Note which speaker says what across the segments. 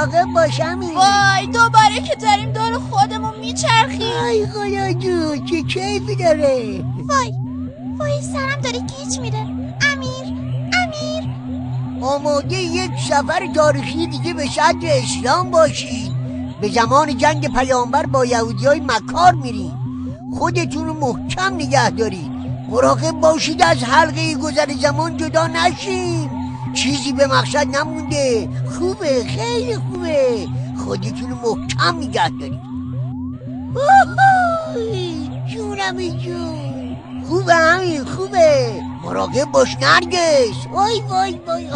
Speaker 1: مراقب باشم.
Speaker 2: وای دوباره که داریم دور خودمون میچرخیم.
Speaker 1: ای خدا جو چه کیفی داره.
Speaker 2: وای سرم داره گیج میره. امیر
Speaker 1: آماده یک سفر تاریخی دیگه به صدر اسلام باشید. به زمان جنگ پیامبر با یهودیای مکار میریم. خودتون رو محکم نگه دارید. مراقب باشید از حلقه گذر زمان جدا نشین. چیزی به مقصد نمونده. خوبه خیلی خوبه. خودتون رو محکم نگه دارید. جونم جون خوبه همین خوبه. مراقب باش نرگس. وای وای وای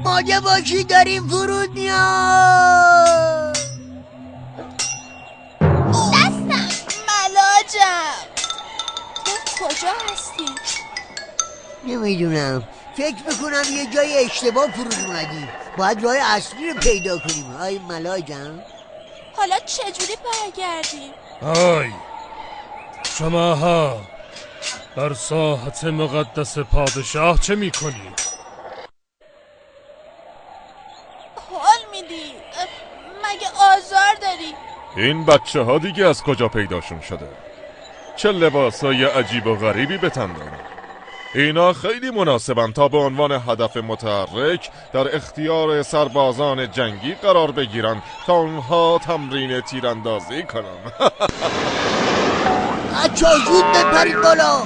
Speaker 1: ماده باشی داریم فرود میاد.
Speaker 2: دستم ملاجم. تو کجا هستی؟
Speaker 1: نمیدونم فکر میکنم یه جای اشتباه فرود اومدیم. باید راه اصلی رو پیدا کنیم. های ملاجم
Speaker 2: حالا چجوری برگردیم؟
Speaker 3: های شماها در ساحت مقدس پادشاه چه میکنید؟
Speaker 2: حال میدی؟ مگه آزار داری؟
Speaker 4: این بچه ها دیگه از کجا پیداشون شده؟ چه لباسای عجیب و غریبی به تن دارن. اینا خیلی مناسبن تا به عنوان هدف متحرک در اختیار سربازان جنگی قرار بگیرن تا اونها تمرین تیراندازی کنن.
Speaker 1: بچه ها زود بپرید بالا.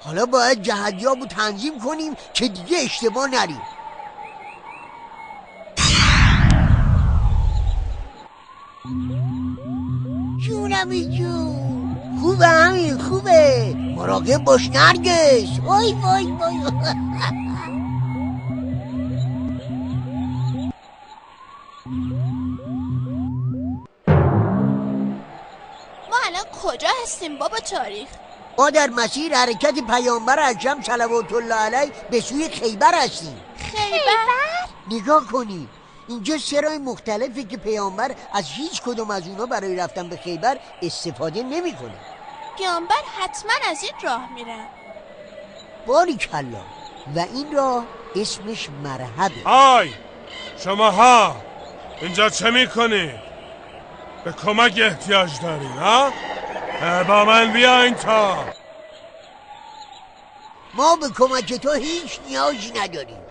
Speaker 1: حالا باید جهتیاب رو تنظیم کنیم که دیگه اشتباه نریم. جونمی جون خوبه همین خوبه. مراقب باش نرگس. وای وای وای
Speaker 2: ما الان کجا هستیم بابا تاریخ؟
Speaker 1: ما در مسیر حرکت پیامبر اکرم صلوات الله علیه به سوی خیبر هستیم.
Speaker 2: خیبر؟
Speaker 1: نگاه کنید اینجا سرای مختلفه که پیامبر از هیچ کدوم از اونا برای رفتن به خیبر استفاده نمیکنه.
Speaker 2: پیامبر حتما از این راه میرن.
Speaker 1: باریکلا. و این راه اسمش مرحبه.
Speaker 3: های شماها اینجا چه میکنید؟ به کمک احتیاج دارین ها؟ با من بیاین تا.
Speaker 1: ما به کمک تو هیچ نیازی نداریم.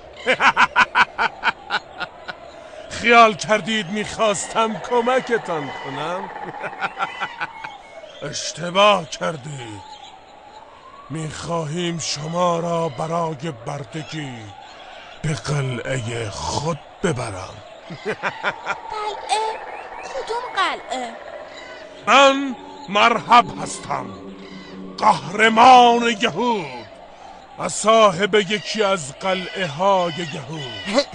Speaker 3: خیال کردید میخواستم کمکتان کنم؟ اشتباه کردید. میخواهیم شما را برای بردگی به قلعه خود ببرم.
Speaker 2: قلعه؟ کدوم قلعه؟
Speaker 3: من مرحب هستم، قهرمان یهود و صاحب یکی از قلعه های یهود.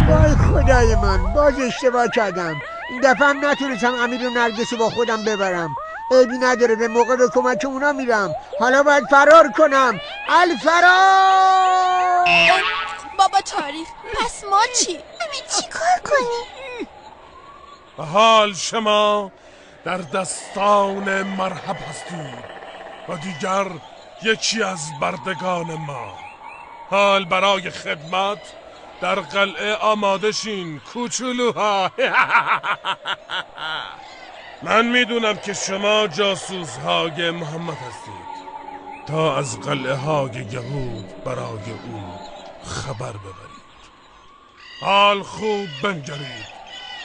Speaker 1: وای خدای من باز اشتباه کردم. این دفعه هم نتونستم امیر و نرگس با خودم ببرم. عیبی نداره به موقع به کمک اونا میرم. حالا باید فرار کنم. الفرار.
Speaker 2: بابا تاریخ پس ما چی؟ همین چی کار کنیم؟
Speaker 3: حال شما در دستان مرحب هستید و دیگر یکی از بردگان ما. حال برای خدمت در قلعه آماده شین کوچولوها. من میدونم که شما جاسوس های محمد هستید تا از قلعه های یهود برای او خبر ببرید. حال خوب بنگرید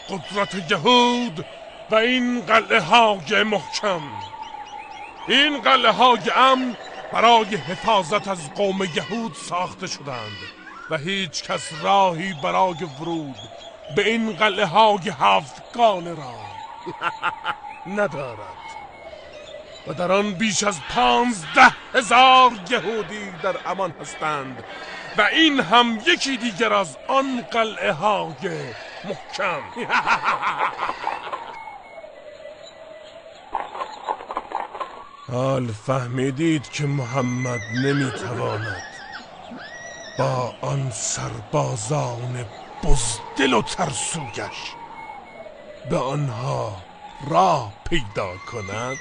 Speaker 3: قدرت یهود و این قلعه های محکم. این قلعه های امن برای حفاظت از قوم یهود ساخته شدند و هیچ کس راهی برای ورود به این قلعه های هفتگانه را ندارد و در آن بیش از 15,000 یهودی در امان هستند و این هم یکی دیگر از آن قلعه های محکم. حال فهمیدید که محمد نمیتواند با آن سربازان بزدل و ترسویش به آنها راه پیدا کند.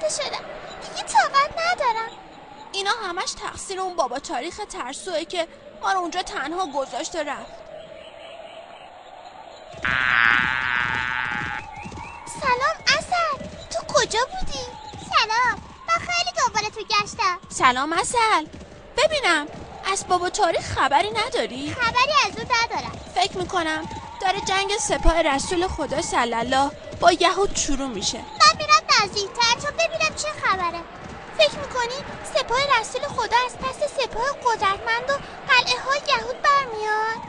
Speaker 2: خسته شدم، دیگه طاقت ندارم. اینا همش تقصیر اون بابا تاریخ ترسوه که ما رو اونجا تنها گذاشته رفت. سلام عسل، تو کجا بودی؟
Speaker 5: سلام، من خیلی دنبال تو گشتم.
Speaker 2: سلام عسل، ببینم از بابا تاریخ خبری نداری؟
Speaker 5: خبری از اون ندارم.
Speaker 2: فکر میکنم داره جنگ سپاه رسول خدا صلی الله با یهود شروع میشه.
Speaker 5: من میرم نزدیکتر تا ببینم چه خبره.
Speaker 2: فکر میکنی سپاه رسول خدا از پس سپاه قدرتمند و قلعه های یهود برمیاد؟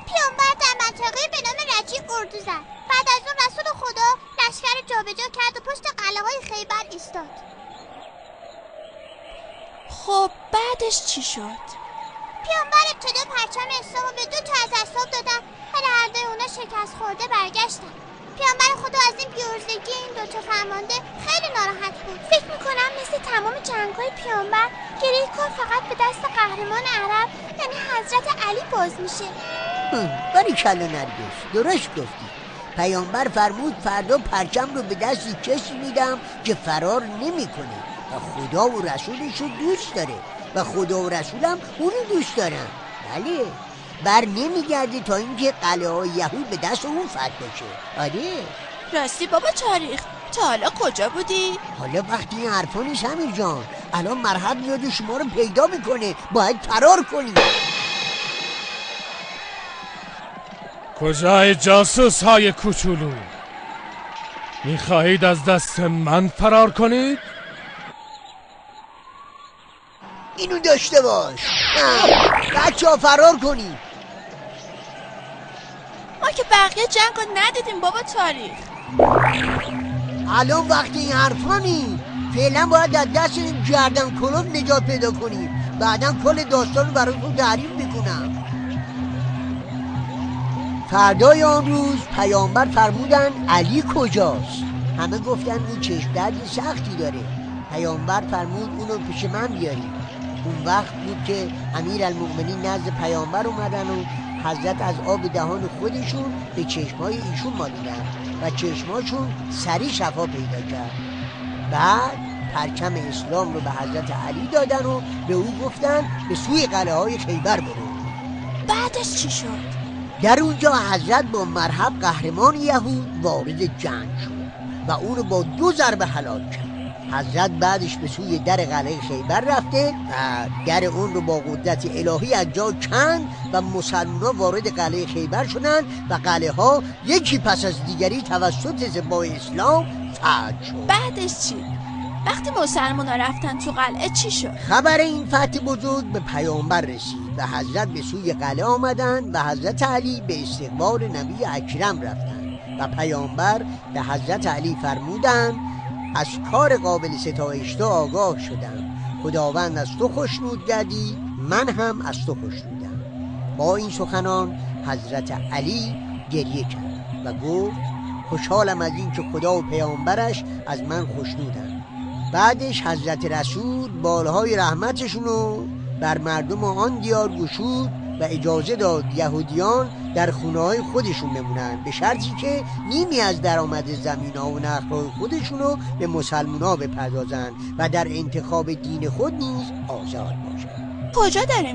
Speaker 5: پیامبر در منطقه به نام رجیع اردو زد. بعد از اون رسول خدا لشکر جابجا کرد و پشت قلعه های خیبر ایستاد.
Speaker 2: خب بعدش چی شد؟
Speaker 5: پیامبر ابتدا پرچم اسلام به 2 تا از اصحاب دادن، ولی هر دوی اونا شکست خورده برگشتن. پیامبر خدا از این بی‌عرضگی این 2 تا فرمانده خیلی ناراحت بود.
Speaker 2: فکر میکنم مثل تمام جنگ‌های پیامبر گره کار فقط به دست قهرمان عرب یعنی حضرت علی باز میشه.
Speaker 1: باریکلا نرگس، درست گفتی. پیامبر فرمود فردا پرچم رو به دستی کسی میدم که فرار نمیکنه و خدا و رسولش رو دوست داره و خدا و رسولم اونو دوست دارن. بله، بر نمیگرده تا اینکه قلعه های یهود به دست اون فتح بشه. آره
Speaker 2: راستی بابا تاریخ، تا حالا کجا بودی؟
Speaker 1: حالا وقتی این حرفا نیست امیر جان. الان مرحب میاد شما رو پیدا میکنه، باید فرار کنی.
Speaker 3: کجای جاسوس های کوچولو؟ میخواهید از دست من فرار کنید؟
Speaker 1: اینو داشته باش. بچه ها فرار کنید.
Speaker 2: ما که بقیه جنگ رو ندیدیم بابا تاریخ.
Speaker 1: الان وقتی این حرفا نیست. فعلا باید از دست این گردن کلوف نجات پیدا کنیم. بعدا کل داستان رو براتون تعریف میکنم. فردای آن روز پیامبر فرمودن علی کجاست؟ همه گفتن اون چشم درد سختی داره. پیامبر فرمود اونو پیش من بیارید. اون وقت بود که امیرالمؤمنین نزد پیامبر اومدن و حضرت از آب دهان خودشون به چشمای ایشون مالیدن و چشماشون سریع شفا پیدا کرد. بعد پرچم اسلام رو به حضرت علی دادن و به او گفتن به سوی قلعه های خیبر برو.
Speaker 2: بعدش چی شد؟
Speaker 1: در اونجا حضرت با مرحب قهرمان یهود وارد جنگ شد و اون رو با 2 ضربه هلاک کرد. حضرت بعدش به سوی در قلعه خیبر رفته و در اون رو با قدرت الهی از جا کند و مسلمان‌ها وارد قلعه خیبر شدند و قلعه ها یکی پس از دیگری توسط سپاه اسلام فتح شد.
Speaker 2: بعدش چی؟ وقتی مسلمان‌ها رفتن تو قلعه چی شد؟
Speaker 1: خبر این فتح بزرگ به پیامبر رسید و حضرت به سوی قلعه آمدند و حضرت علی به استقبال نبی اکرم رفتند و پیامبر به حضرت علی فرمودند از کار قابل ستایش تو آگاه شدم. خداوند از تو خوشنود گردید، من هم از تو خوشنودم. با این سخنان حضرت علی گریه کرد و گفت خوشحالم از این که خدا و پیامبرش از من خوشنودند. بعدش حضرت رسول بالهای رحمتشونو بر مردم آن دیار گشود و اجازه داد یهودیان در خونه‌های خودشون بمونن، به شرطی که نیمی از درآمد زمین‌ها و نخل‌های خودشونو به مسلمان‌ها بپردازن و در انتخاب دین خود نیز آزاد باشن.
Speaker 2: کجا داره